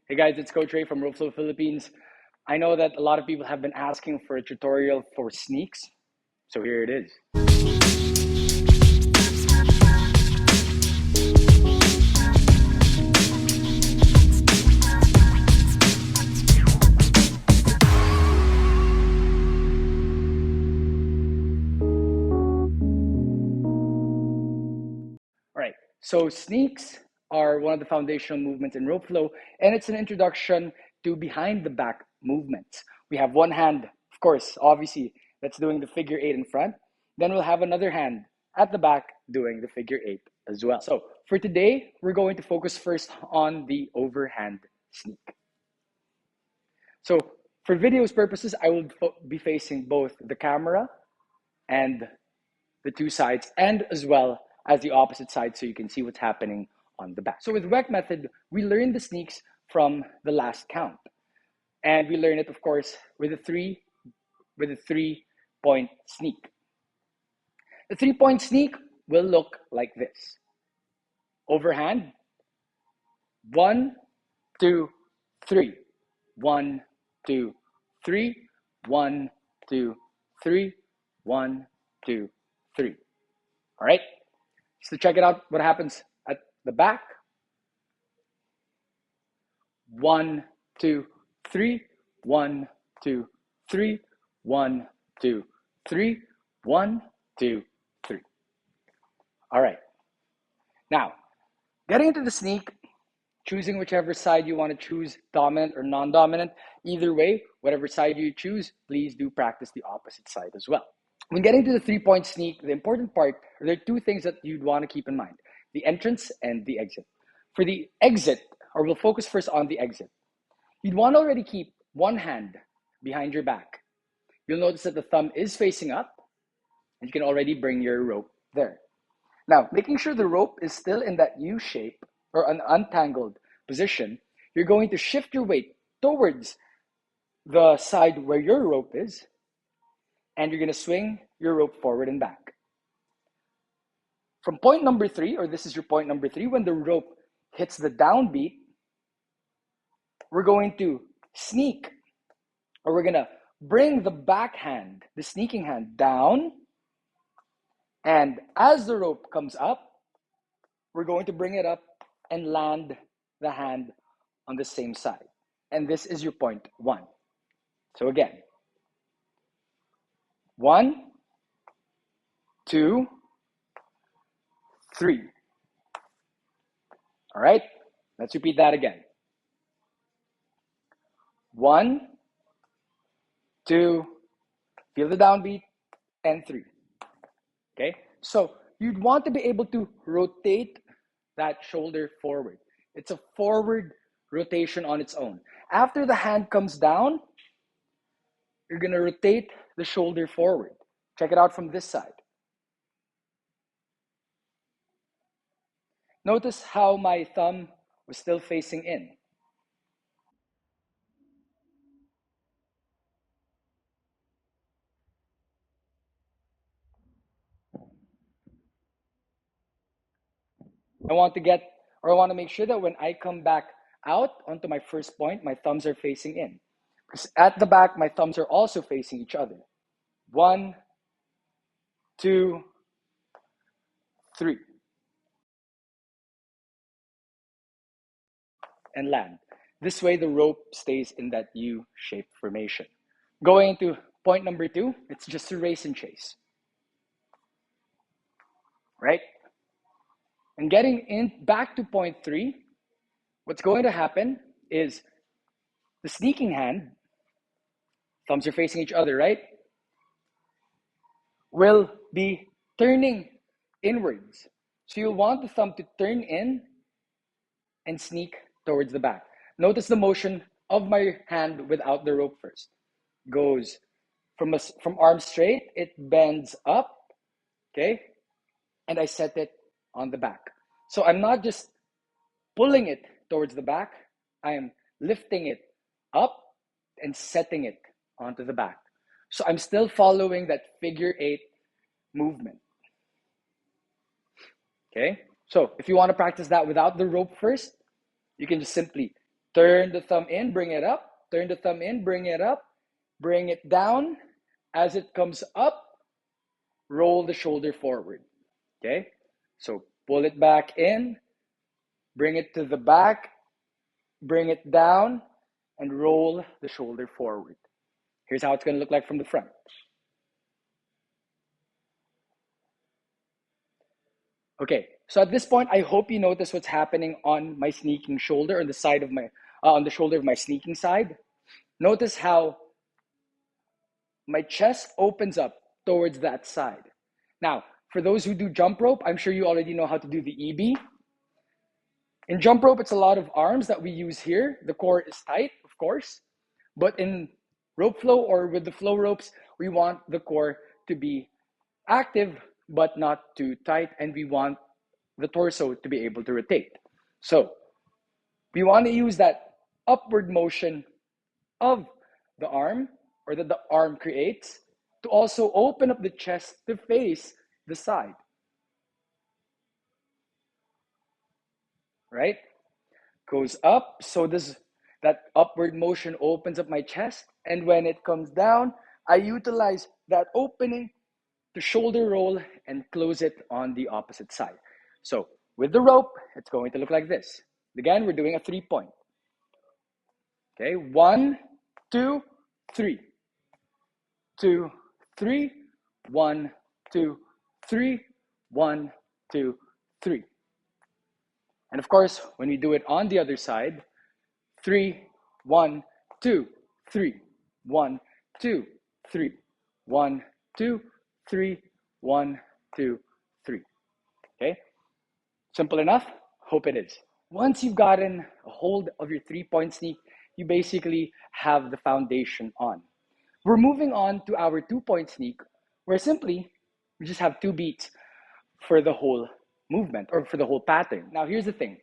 Hey guys, it's Coach Ray from Flow Philippines. I know that a lot of people have been asking for a tutorial for sneaks, so here it is. All right, so sneaks are one of the foundational movements in rope flow, and it's an introduction to behind the back movements. We have one hand, of course, obviously, that's doing the figure eight in front. Then we'll have another hand at the back doing the figure eight as well. So for today, we're going to focus first on the overhand sneak. So for video's purposes, I will be facing both the camera and the two sides, and as well as the opposite side, so you can see what's happening on the back. So with WEC method, we learn the sneaks from the last count. And we learn it, of course, with a 3-point sneak. The 3-point sneak will look like this. Overhand, 1, 2, 3. 1, 2, 3. 1, 2, 3. 1, 2, 3. All right. So check it out. What happens at the back? 1, 2, 3. 1, 2, 3. 1, 2, 3. 1, 2, 3. All right. Now, getting into the sneak, choosing whichever side you want to choose, dominant or non-dominant. Either way, whatever side you choose, please do practice the opposite side as well. When getting to the 3-point sneak, the important part, there are two things that you'd want to keep in mind: the entrance and the exit. For the exit, or we'll focus first on the exit, you'd want to already keep one hand behind your back. You'll notice that the thumb is facing up, and you can already bring your rope there. Now, making sure the rope is still in that U shape or an untangled position, you're going to shift your weight towards the side where your rope is, and you're going to swing your rope forward and back. From point number 3, or this is your point number 3, when the rope hits the downbeat, we're going to sneak, or we're going to bring the back hand, the sneaking hand, down, and as the rope comes up, we're going to bring it up and land the hand on the same side. And this is your point 1. So again, 1, 2, 3. All right, let's repeat that again. 1, 2, feel the downbeat, and 3. Okay, so you'd want to be able to rotate that shoulder forward. It's a forward rotation on its own. After the hand comes down, you're going to rotate the shoulder forward. Check it out from this side. Notice how my thumb was still facing in. I want to make sure that when I come back out onto my first point, my thumbs are facing in. Because at the back, my thumbs are also facing each other. 1, 2, 3. And land. This way, the rope stays in that U-shaped formation. Going into point number 2, it's just a race and chase. Right? And getting in back to point 3, what's going to happen is the sneaking hand, thumbs are facing each other, right? Will be turning inwards. So you'll want the thumb to turn in and sneak towards the back. Notice the motion of my hand without the rope first. Goes from arm straight, it bends up, okay? And I set it on the back. So I'm not just pulling it towards the back, I am lifting it up and setting it onto the back. So I'm still following that figure 8 movement. Okay? So if you want to practice that without the rope first, you can just simply Turn the thumb in, bring it up. Turn the thumb in, bring it up. Bring it down. As it comes up, roll the shoulder forward. Okay? So pull it back in, bring it to the back, bring it down, and roll the shoulder forward. Here's how it's going to look like from the front. Okay, so at this point, I hope you notice what's happening on my sneaking shoulder, on the side of my, on the shoulder of my sneaking side. Notice how my chest opens up towards that side. Now, for those who do jump rope, I'm sure you already know how to do the EB. In jump rope, it's a lot of arms that we use here. The core is tight, of course. But in rope flow or with the flow ropes, we want the core to be active, but not too tight. And we want the torso to be able to rotate. So we want to use that upward motion of the arm, or that the arm creates, to also open up the chest to face the side. Right? Goes up, so that upward motion opens up my chest, and when it comes down, I utilize that opening to shoulder roll and close it on the opposite side. So with the rope, it's going to look like this. Again, we're doing a 3-point. Okay, 1, 2, 3. 2, 3, 1, 2, 3, 1, 2, 3. And of course, when we do it on the other side, 3, 1, 2, 3, 1, 2, 3, 1, 2, 3, 1, 2, 3. Okay? Simple enough? Hope it is. Once you've gotten a hold of your 3-point sneak, you basically have the foundation on. We're moving on to our 2-point sneak, where simply we just have 2 beats for the whole movement, or for the whole pattern. Now, here's the thing.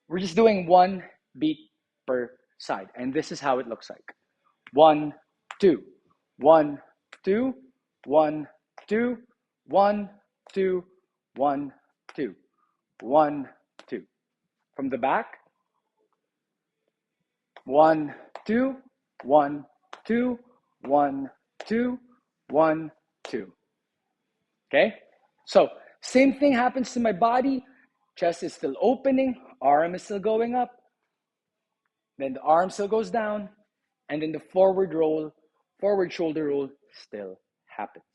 We're just doing 1 beat per side, and this is how it looks like. 1, 2, 1, 2, 1, 2, 1, 2, 1, 2, 1, 2. From the back, 1, 2, 1, 2, 1, 2, 1, 2. Okay? So, same thing happens to my body. Chest is still opening, arm is still going up, then the arm still goes down, and then the forward shoulder roll still happens.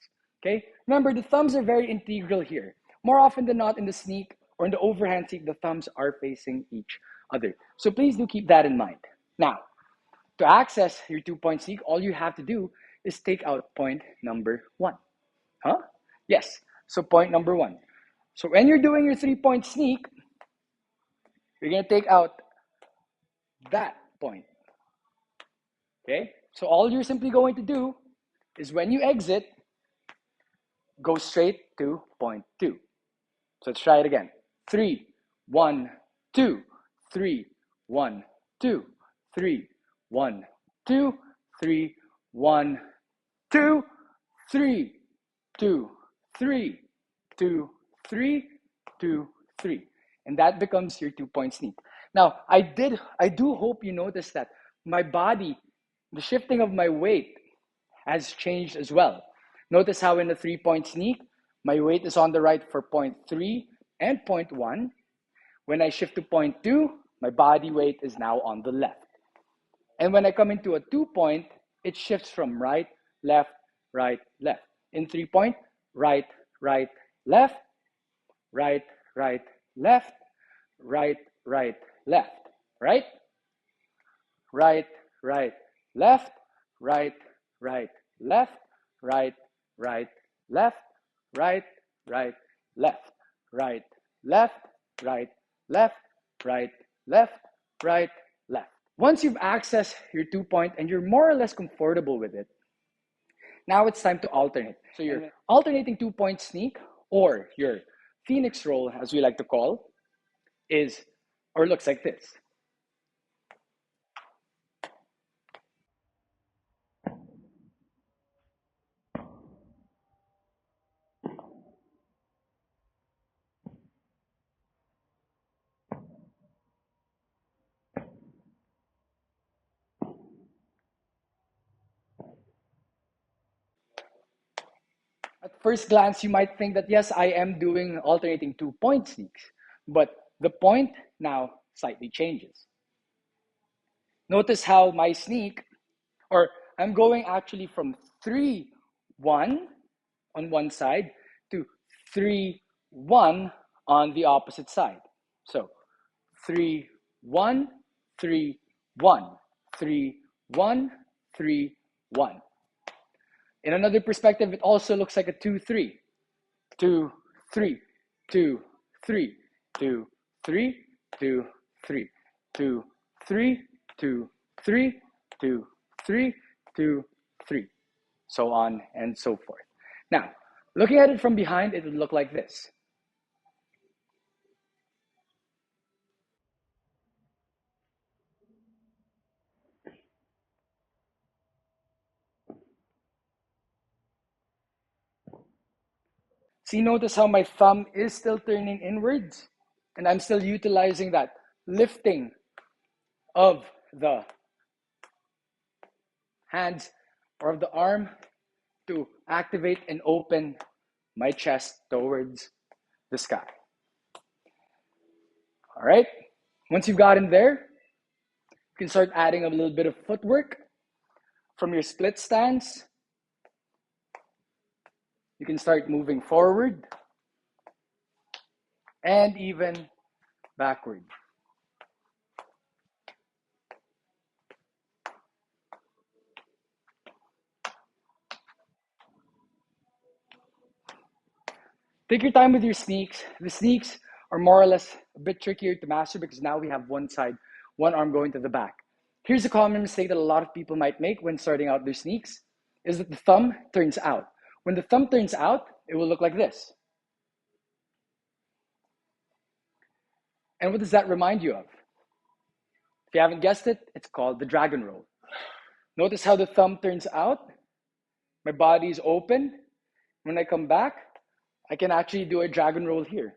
Okay? Remember, the thumbs are very integral here. More often than not, in the sneak or in the overhand sneak, the thumbs are facing each other. So please do keep that in mind. Now, to access your 2-point sneak, all you have to do is take out point number 1. Huh? Yes. So point number 1. So when you're doing your 3-point sneak, you're going to take out that point. Okay? So all you're simply going to do is when you exit, go straight to point 2. So let's try it again. 3, 1, 2, 3, 1, 2, 3, 1, 2, 3, 1, 2, 3, 2, 3, 2, 3, 2, 3. And that becomes your 2-point sneak. Now, I do hope you notice that my body, the shifting of my weight has changed as well. Notice how in the 3-point sneak, my weight is on the right for point 3 and point 1. When I shift to point 2, my body weight is now on the left. And when I come into a 2-point, it shifts from right, left, right, left. In 3-point, right, right, left, right, right, left, right, right, left, right, right, right, left, right, right, left, right, right, left, right, right, left, right, left, right, left, right, left, right, left. Once you've accessed your 2-point and you're more or less comfortable with it, now it's time to alternate. So you're alternating 2-point sneak, or your phoenix roll, as we like to call, is, or looks like this. first glance, you might think that, yes, I am doing alternating 2-point sneaks, but the point now slightly changes. Notice how my sneak, or I'm going actually from 3-1 on one side to 3-1 on the opposite side. So 3-1, 3-1, 3-1, 3-1. In another perspective, it also looks like a 2-3, 2-3, 2-3, 2-3, 2-3, 2-3, 2-3, 2-3, 2-3, so on and so forth. Now, looking at it from behind, it would look like this. See, notice how my thumb is still turning inwards, and I'm still utilizing that lifting of the hands or of the arm to activate and open my chest towards the sky. All right, once you've gotten there, you can start adding a little bit of footwork from your split stance. You can start moving forward and even backward. Take your time with your sneaks. The sneaks are more or less a bit trickier to master because now we have one side, one arm going to the back. Here's a common mistake that a lot of people might make when starting out their sneaks, is that the thumb turns out. When the thumb turns out, it will look like this. And what does that remind you of? If you haven't guessed it, it's called the dragon roll. Notice how the thumb turns out. My body is open. When I come back, I can actually do a dragon roll here.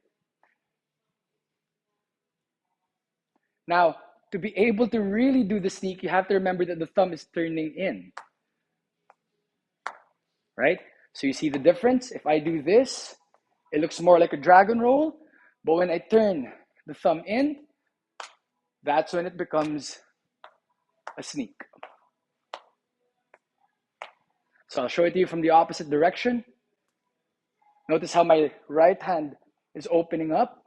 Now, to be able to really do the sneak, you have to remember that the thumb is turning in, right? So you see the difference? If I do this, it looks more like a dragon roll, but when I turn the thumb in, that's when it becomes a sneak. So I'll show it to you from the opposite direction. Notice how my right hand is opening up.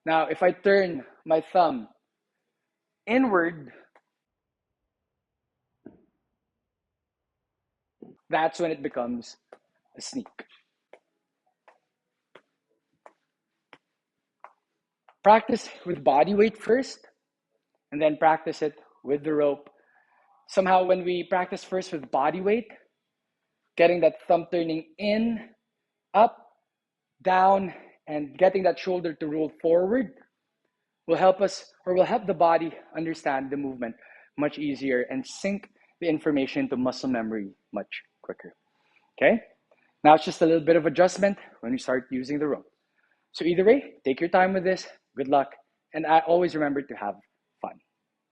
Now, if I turn my thumb inward, that's when it becomes a sneak. Practice with body weight first, and then practice it with the rope. Somehow when we practice first with body weight, getting that thumb turning in, up, down, and getting that shoulder to roll forward will help us, or will help the body understand the movement much easier and sync the information to muscle memory much quicker. Okay? Now it's just a little bit of adjustment when we start using the rope. So either way, take your time with this. Good luck. And I always remember to have